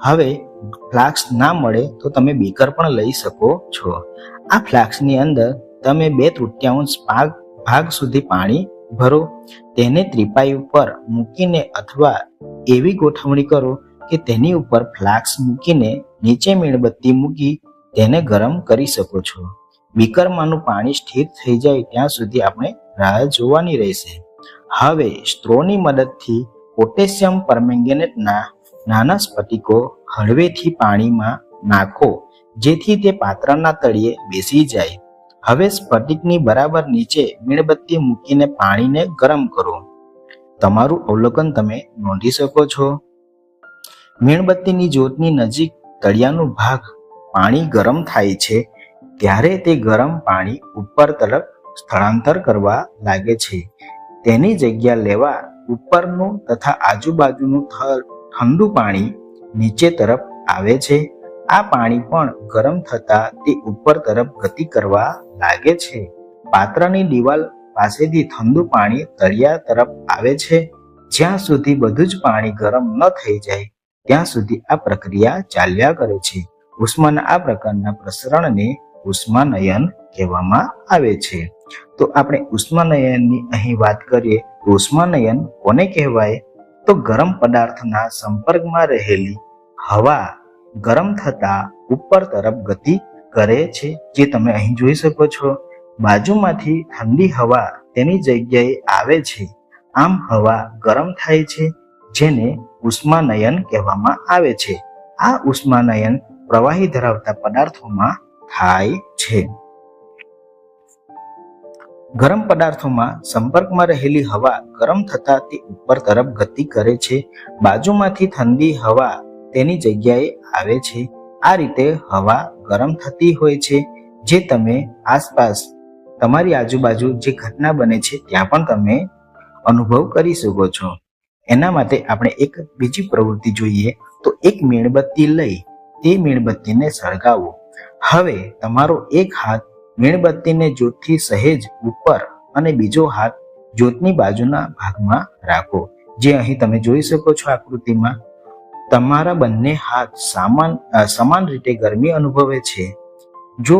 હવે ફ્લાસ્ક ના મળે તો તમે બીકર પણ લઈ શકો છો. આ ફ્લાસ્કની અંદર તમે 2/3 ભાગ સુધી પાણી ભરો. તેને ત્રિપાઈ ઉપર મૂકીને અથવા એવી ગોઠવણી કરો કે તેની ઉપર ફ્લાસ્ક મૂકીને નીચે મીણબત્તી મૂકી તેને ગરમ કરી શકો છો. બીકરમાંનું પાણી સ્થિર થઈ જાય ત્યાં સુધી આપણે રાહ જોવાની રહેશે. હવે સ્ટ્રોની મદદથી પોટેશિયમ પરમેંગેનેટના નાના સ્ફટિકો હળવેથી પાણીમાં નાખો જેથી તે પાત્રના તળિયે બેસી જાય. હવે સ્ફટિકની બરાબર નીચે મીણબત્તી મૂકીને પાણીને ગરમ કરો. તમારું અવલોકન તમે નોંધી શકો છો. મીણબત્તીની જ્યોતની નજીક તળિયાનો ભાગ પાણી ગરમ થાય છે ત્યારે તે ગરમ પાણી ઉપર તરફ સ્થળાંતર કરવા લાગે છે. તેની જગ્યા લેવા ઉપરનું તથા આજુબાજુનું ઠંડુ પાણી નીચે તરફ આવે છે. આ પાણી પણ ગરમ થતા તે ઉપર તરફ ગતિ કરવા લાગે છે. પાત્રની દિવાલ પાસેથી ઠંડુ પાણી તળિયા તરફ આવે છે. જ્યાં સુધી બધું જ પાણી ગરમ ન થઈ જાય ત્યાં સુધી આ પ્રક્રિયા ચાલ્યા કરે છે. ઉષ્માના આ પ્રકારના પ્રસરણને ઉષ્માનયન કહેવામાં આવે છે. તો આપણે ઉષ્માનયનની અહીં વાત કરીએ તો ઉષ્માનયન કોને કહેવાય? તો ગરમ પદાર્થના સંપર્કમાં રહેલી હવા ગરમ થતા ઉપર તરફ ગતિ કરે છે, જે તમે અહીં જોઈ શકો છો. બાજુમાંથી ઠંડી હવા તેની જગ્યાએ આવે છે. આમ હવા ગરમ થાય છે, જેને ઉષ્માનયન કહેવામાં આવે છે. આ ઉષ્માનયન પ્રવાહી ધરાવતા પદાર્થોમાં થાય છે. ગરમ પદાર્થોમાં સંપર્કમાં રહેલી હવા ગરમ થતા તે ઉપર તરફ ગતિ કરે છે. બાજુમાંથી ઠંડી હવા તેની જગ્યાએ આવે છે. આ રીતે હવા ગરમ થતી હોય છે, જે તમે આસપાસ તમારી આજુબાજુ જે ઘટના બને છે ત્યાં પણ તમે અનુભવ કરી શકો છો. એના માટે આપણે એક બીજી પ્રવૃત્તિ જોઈએ તો એક મીણબત્તી લઈ તે મીણબત્તીને સળગાવો. હવે તમારો એક હાથ મીણબત્તીને જ્યોતથી સહેજ ઉપર અને બીજો હાથ જ્યોતની બાજુના ભાગમાં રાખો. જે અહીં તમે જોઈ શકો છો આકૃતિમાં. તમારા બંને હાથ સમાન રીતે ગરમી અનુભવે છે. જો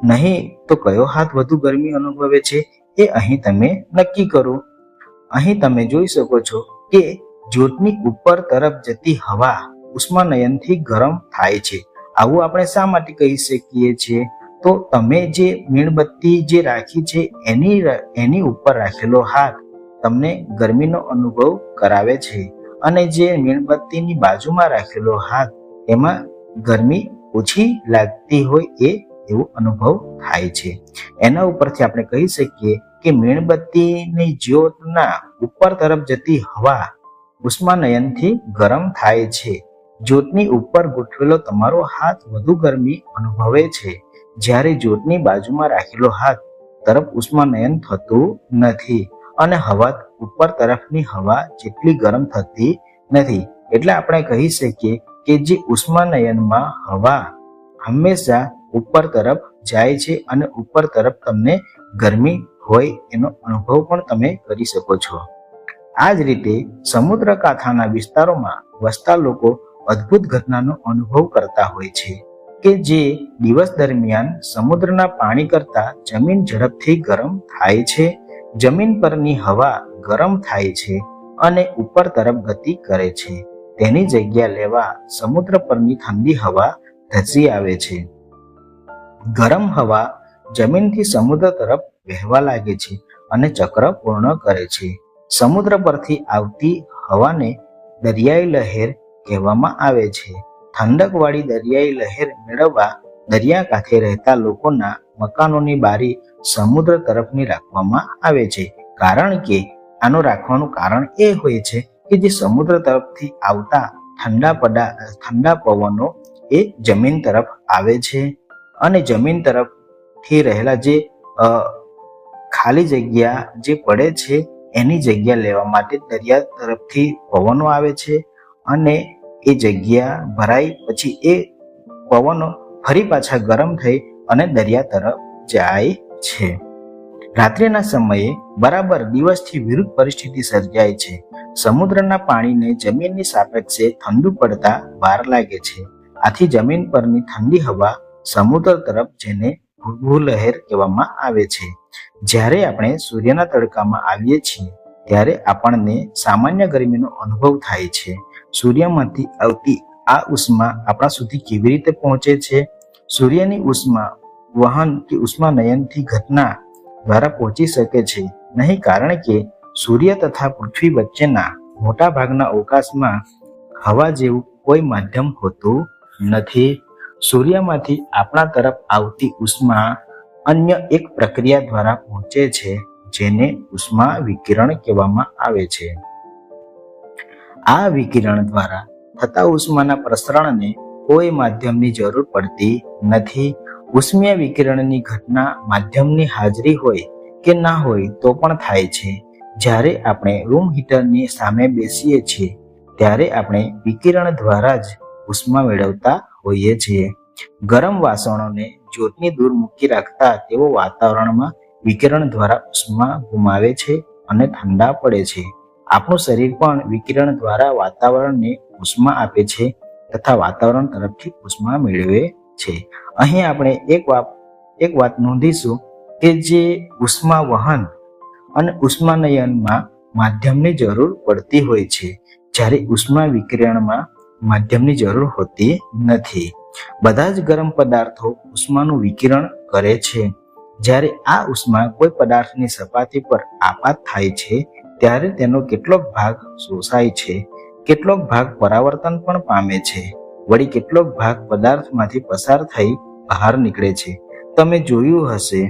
નહીં તો કયો હાથ વધુ ગરમી અનુભવે છે એ અહીં તમે નક્કી કરો. અહીં તમે જોઈ શકો છો કે જ્યોતની ઉપર તરફ જતી હવા ઉષ્માનયનથી ગરમ થાય છે. આવું આપણે શા માટે કહી શકીએ છીએ? તો તમે જે મીણબત્તી જે રાખી છે એની ઉપર રાખેલો હાથ તમને ગરમીનો અનુભવ કરાવે છે, અને જે મીણબત્તીની બાજુમાં રાખેલો હાથ એમાં ગરમી ઓછી લાગતી હોય એવો અનુભવ થાય છે. એના ઉપરથી આપણે કહી શકીએ કે મીણબત્તીની જ્યોતના ઉપર તરફ જતી હવા ઉષ્માનયનથી ગરમ થાય છે. જ્યોતની ઉપર ગોઠવેલો તમારો હાથ વધુ ગરમી અનુભવે છે, જ્યારે જ્યોતની બાજુમાં રાખેલો હાથ તરફ ઉષ્માનયન થતું નથી અને હવા ઉપર તરફની હવા જેટલી ગરમ થતી નથી. એટલે આપણે કહી શકીએ કે જે ઉષ્માનયનમાં હવા હંમેશા ઉપર તરફ જાય છે અને ઉપર તરફ તમને ગરમી હોય એનો અનુભવ પણ તમે કરી શકો છો. આ જ રીતે સમુદ્ર કાંઠાના વિસ્તારોમાં વસતા લોકો અદ્ભુત ઘટનાનો અનુભવ કરતા હોય છે કે જે દિવસ દરમિયાન સમુદ્રના પાણી કરતા જમીન ઝડપથી ગરમ થાય છે. જમીન પરની હવા ગરમ થાય છે અને ઉપર તરફ ગતિ કરે છે. તેની જગ્યા લેવા સમુદ્ર પરની ઠંડી હવા ધસી આવે છે. ગરમ હવા જમીનથી સમુદ્ર તરફ વહેવા લાગે છે અને ચક્ર પૂર્ણ કરે છે. સમુદ્ર પરથી આવતી હવાને દરિયાઈ લહેર કહેવામાં આવે છે. ઠંડકવાળી દરિયાઈ લહેર મેળવવા દરિયાકાંઠે રહેતા લોકોના મકાનોની બારી સમુદ્ર તરફની રાખવામાં આવે છે, કારણ કે આનું રાખવાનું કારણ એ હોય છે કે જે સમુદ્ર તરફથી આવતા ઠંડા પવનો એ જમીન તરફ આવે છે અને જમીન તરફથી રહેલા જે ખાલી જગ્યા જે પડે છે એની જગ્યા લેવા માટે દરિયા તરફથી પવનો આવે છે અને એ જગ્યા ભરાઈ પછી એ પવનો ફરી પાછા ગરમ થઈ અને દરિયા તરફ જાય છે. રાત્રિના સમયે બરાબર દિવસથી વિરુદ્ધ પરિસ્થિતિ સર્જાય છે. સમુદ્રના પાણીને જમીનની સાપેક્ષે ઠંડુ પડતા વાર લાગે છે. આથી જમીન પરની ઠંડી હવા સમુદ્ર તરફ જેને ભૂલહેર કહેવામાં આવે છે. જ્યારે આપણે સૂર્યના તડકામાં આવીએ છીએ ત્યારે આપણને સામાન્ય ગરમીનો અનુભવ થાય છે. સૂર્યમાંથી આવતી આ ઉષ્મા આપણા સુધી કેવી રીતે પહોંચે છે? સૂર્યની ઉષ્મા વહન કે ઉષ્માનયનથી ઘટના દ્વારા પહોંચી શકે છે નહીં, કારણ કે સૂર્ય તથા પૃથ્વી વચ્ચેના મોટા ભાગના અવકાશમાં હવા જેવું કોઈ માધ્યમ હોતું નથી. સૂર્યમાંથી આપણા તરફ આવતી ઉષ્મા અન્ય એક પ્રક્રિયા દ્વારા પહોંચે છે જેને ઉષ્મા વિકિરણ કહેવામાં આવે છે. આ વિકિરણ દ્વારા થતા ઉષ્માના પ્રસરણને કોઈ માધ્યમની જરૂર પડતી નથી. ઉષ્મીય વિકિરણની ઘટના માધ્યમની હાજરી હોય કે ના હોય તો પણ થાય છે. જ્યારે આપણે રૂમ હીટરની સામે બેસીએ છીએ ત્યારે આપણે વિકિરણ દ્વારા જ ઉષ્મા મેળવતા હોઈએ છીએ. ગરમ વાસણોને જ્યોતની દૂર મૂકી રાખતા તેઓ વાતાવરણમાં વિકિરણ દ્વારા ઉષ્મા ગુમાવે છે અને ઠંડા પડે છે. આપણું શરીર પણ વિકિરણ દ્વારા વાતાવરણને ઉષ્મા આપે છે તથા વાતાવરણ તરફથી ઉષ્મા મેળવે છે. અહીં આપણે એક વાત નોંધીશું કે જે ઉષ્મા વહન અને ઉષ્માનયનમાં માધ્યમની જરૂર પડતી હોય છે, જ્યારે ઉષ્મા વિકિરણમાં માધ્યમની જરૂર હોતી નથી. બધા જ ગરમ પદાર્થો ઉષ્માનું વિકિરણ કરે છે. જ્યારે આ ઉષ્મા કોઈ પદાર્થની સપાટી પર આપાત થાય છે ત્યારે તેનો કેટલોક ભાગ શોષાય છે, કેટલોક ભાગ પરાવર્તન પણ પામે છે, વળી કેટલોક ભાગ પદાર્થમાંથી પસાર થઈ બહાર નીકળે છે. તમે જોયું હશે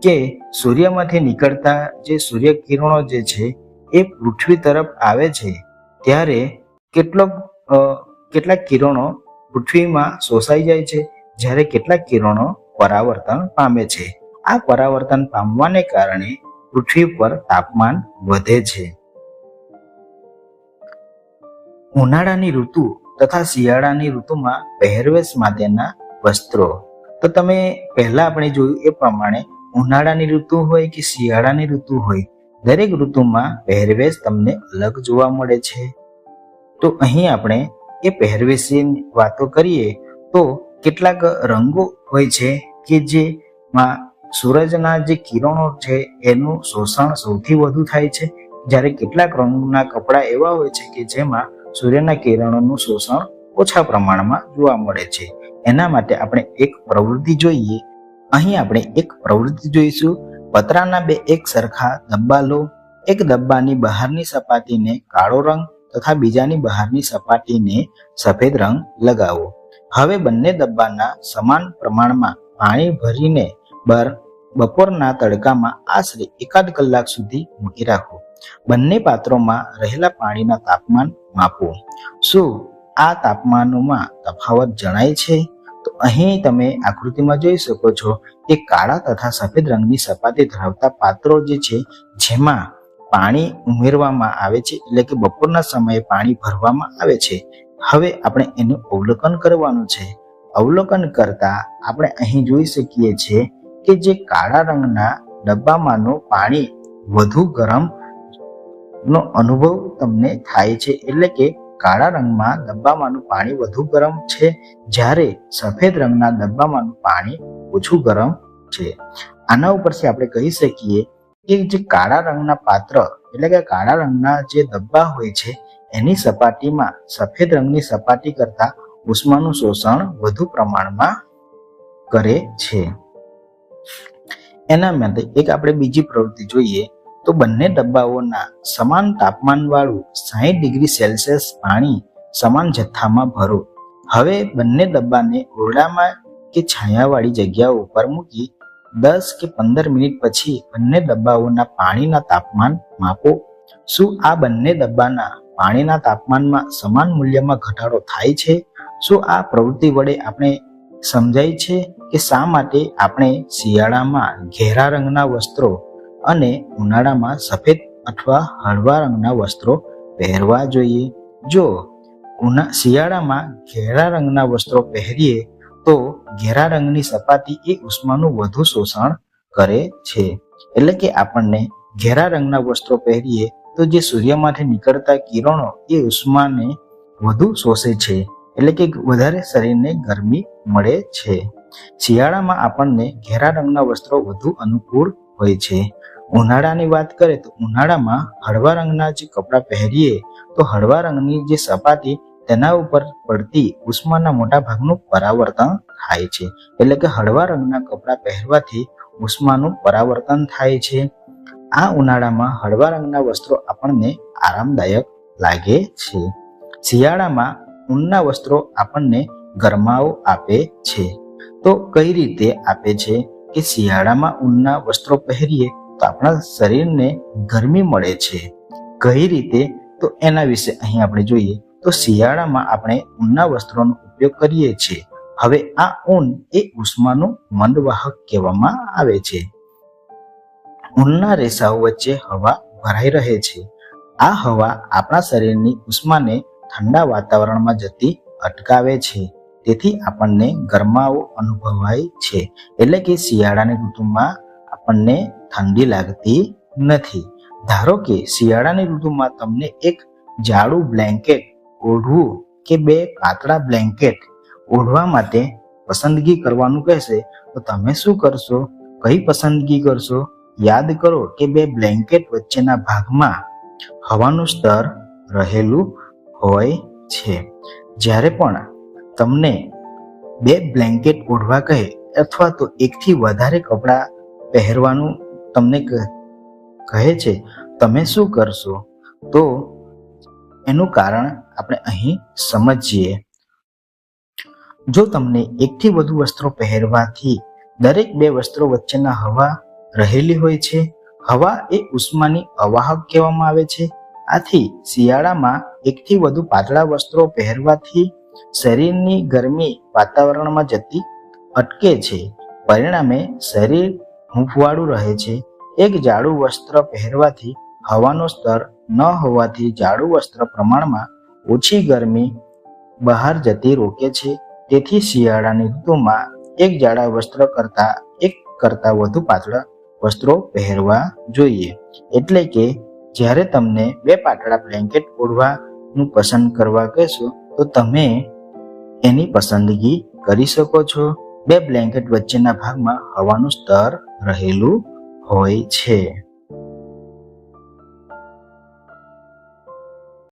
કે સૂર્યમાંથી નીકળતા જે સૂર્યકિરણો જે છે એ પૃથ્વી તરફ આવે છે ત્યારે કેટલાક કિરણો પૃથ્વીમાં શોષાઈ જાય છે, જ્યારે કેટલાક કિરણો પરાવર્તન પામે છે. આ પરાવર્તન પામવાને કારણે પૃથ્વી પર તાપમાન વધે છે. ઉનાળાની ઋતુ તથા શિયાળાની ઋતુમાં પહેરવેશ માટેના વસ્ત્રો. તો તમે પહેલા આપણે જોયું એ પ્રમાણે ઉનાળાની ઋતુ હોય કે શિયાળાની ઋતુ હોય, દરેક ઋતુમાં પહેરવેશ તમને અલગ જોવા મળે છે. તો અહીં આપણે એ પહેરવેશની વાતો કરીએ તો કેટલાક રંગો હોય છે કે જેમાં સૂરજના જે કિરણો છે એનું શોષણ સૌથી વધુ થાય છે, જ્યારે કેટલાક રંગના કપડાં એવા હોય છે કે જેમાં સૂર્યના કિરણોનું શોષણ ઓછા પ્રમાણમાં જોવા મળે છે. એના માટે આપણે એક પ્રવૃત્તિ જોઈએ. અહીં આપણે એક પ્રવૃત્તિ જોઈશું. પતરાના બે એક સરખા ડબ્બા લો. એક ડબ્બાની બહારની સપાટીને કાળો રંગ તથા બીજાની બહારની સપાટીને સફેદ રંગ લગાવો. હવે બંને ડબ્બાના સમાન પ્રમાણમાં પાણી ભરીને બપોરના તડકામાં આશરે 1 કલાક સુધી મૂકી રાખો. બંને પાત્રોમાં રહેલા પાણીના તાપમાન માપો. શું આ તાપમાનોમાં તફાવત જણાય છે? તો અહીં તમે આકૃતિમાં જોઈ શકો છો કે કાળા તથા સફેદ રંગની સપાટી ધરાવતા પાત્રો જે છે જેમાં પાણી ઉમેરવામાં આવે છે, એટલે કે બપોરના સમયે પાણી ભરવામાં આવે છે. હવે આપણે એનું અવલોકન કરવાનું છે અવલોકન કરતા આપણે અહીં જોઈ શકીએ છીએ કે જે કાળા રંગના ડબ્બામાંનું પાણી વધુ ગરમ નો અનુભવ તમને થાય છે. એટલે કે કાળા રંગમાં ડબ્બામાંનું પાણી વધુ ગરમ છે, જ્યારે સફેદ રંગના ડબ્બામાંનું પાણી ઓછું ગરમ છે. આના ઉપરથી આપણે કહી શકીએ કે જે કાળા રંગના પાત્ર એટલે કે કાળા રંગના જે ડબ્બા હોય છે એની સપાટીમાં સફેદ રંગની સપાટી કરતા ઉષ્માનું શોષણ વધુ પ્રમાણમાં કરે છે. એના માટે એક આપણે બીજી પ્રવૃત્તિ જોઈએ તો બંને ડબ્બાઓના સમાન તાપમાન વાળું 60 ડિગ્રી સેલ્સિયસ પાણી સમાન જથ્થામાં ભરો. હવે બંને ડબ્બાને ઓરડામાં કે છાયાવાળી જગ્યા ઉપર મૂકી 10 કે 15 મિનિટ પછી બંને ડબ્બાઓના પાણીના તાપમાન માપો. શું આ બંને ડબ્બાના પાણીના તાપમાનમાં સમાન મૂલ્યમાં ઘટાડો થાય છે? શું આ પ્રવૃત્તિ વડે આપણે સમજાય છે કે શા માટે આપણે શિયાળામાં ઘેરા રંગના વસ્ત્રો અને ઉનાળામાં સફેદ અથવા હળવા રંગના વસ્ત્રો પહેરવા જોઈએ? જો શિયાળામાં ઘેરા રંગના વસ્ત્રો પહેરીએ તો ઘેરા રંગની સપાટી એ ઉષ્માનું વધુ શોષણ કરે છે. એટલે કે આપણને ઘેરા રંગના વસ્ત્રો પહેરીએ તો જે સૂર્યમાંથી નીકળતા કિરણો એ ઉષ્માને વધુ શોષે છે, એટલે કે વધારે શરીરને ગરમી મળે છે. શિયાળામાં આપણને ઘેરા રંગના વસ્ત્રો વધુ અનુકૂળ હોય છે. ઉનાળાની વાત કરીએ તો ઉનાળામાં હળવા રંગના જે કપડાં પહેરીએ તો હળવા રંગની જે સપાટી તેના ઉપર પડતી ઉષ્માના મોટા ભાગનું પરાવર્તન થાય છે. એટલે કે હળવા રંગના કપડાં પહેરવાથી ઉષ્માનું પરાવર્તન થાય છે. આ ઉનાળામાં હળવા રંગના વસ્ત્રો આપણને આરામદાયક લાગે છે. શિયાળામાં ઊનના વસ્ત્રો આપણને ગરમાવો આપે છે. તો કઈ રીતે આપે છે કે શિયાળામાં ઊનના વસ્ત્રો પહેરીએ તો આપણા શરીરને ગરમી મળે છે. કઈ રીતે? તો એના વિશે અહીં આપણે જોઈએ તો શિયાળામાં આપણે ઊનના વસ્ત્રોનો ઉપયોગ કરીએ છીએ. હવે આ ઊન એ ઉષ્માનું મંદવાહક કહેવામાં આવે છે. ઊનના રેસાઓ વચ્ચે હવા ભરાઈ રહે છે. આ હવા આપણા શરીરની ઉષ્માને ઠંડા વાતાવરણમાં જતી અટકાવે છે. તેથી આપણને ગરમાવો અનુભવાય છે. એટલે કે શિયાળાની ઋતુમાં આપણને ઠંડી લાગતી નથી. ધારો કે શિયાળાની ઋતુમાં તમને એક જાડું બ્લેન્કેટ ઓઢવું કે 2 પાતળા બ્લેન્કેટ ઓઢવા માટે પસંદગી કરવાનું કહેશે તો તમે શું કરશો? કઈ પસંદગી કરશો? યાદ કરો કે 2 બ્લેન્કેટ વચ્ચેના ભાગમાં હવાનું સ્તર રહેલું હોય છે. જ્યારે પણ તમને 2 બ્લેન્કેટ ઓઢવા કહે અથવા તો એકથી વધારે કપડાં પહેરવાનું તમને કહે છે, તમે શું કરશો? તો એનું કારણ આપણે અહીં સમજીએ. જો તમને એકથી વધુ વસ્ત્રો પહેરવાથી દરેક 2 વસ્ત્રો વચ્ચેના હવા રહેલી હોય છે. હવા એ ઉષ્માની અવાહક કહેવામાં આવે છે. આથી શિયાળામાં એકથી વધુ પાતળા વસ્ત્રો પહેરવાથી શરીરની ગરમી વાતાવરણમાં જતી અટકે છે. પરિણામે શરીર હૂંફવાળું રહે છે. એક જાડું વસ્ત્ર પહેરવાથી હવાનો સ્તર ન હોવાથી જાડું વસ્ત્ર પ્રમાણમાં ઓછી ગરમી બહાર જતી રોકે છે. તેથી શિયાળાની ઋતુમાં એક જાડા વસ્ત્ર કરતા વધુ પાતળા વસ્ત્રો પહેરવા જોઈએ. એટલે કે જ્યારે તમને 2 પાતળા બ્લેન્કેટ ઓઢવાનું પસંદ કરવા કહેશો તો તમે એની પસંદગી કરી શકો છો. 2 બ્લેન્કેટ વચ્ચેના ભાગમાં હવાનું સ્તર રહેલું હોય છે.